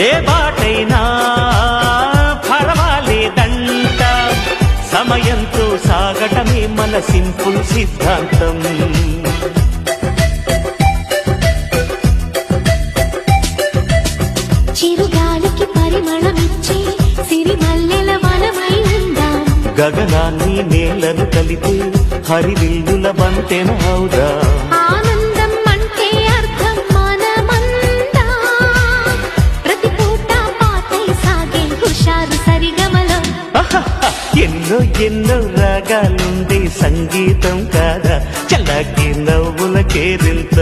ఏ బాటైనా పర్వాలేదంట, సమయంతో సాగటమే మన సింపుల్ సిద్ధాంతం. చిరుగాలికి పరిమళమిచ్చే సిరిమల్లెల వనమై ఉందాం, గగనాన్ని నేలను కలిపే హరివిల్లుల బంతెన అవుదా. ఆనందం అంటే అర్థం మనమందా, ప్రతి పూట పాటై సాగే హుషారు సరిగమలో. ఎన్నో ఎన్నో రాగాలుండే సంగీతం కాదా, చల్లకి నవ్వుల కేరింత.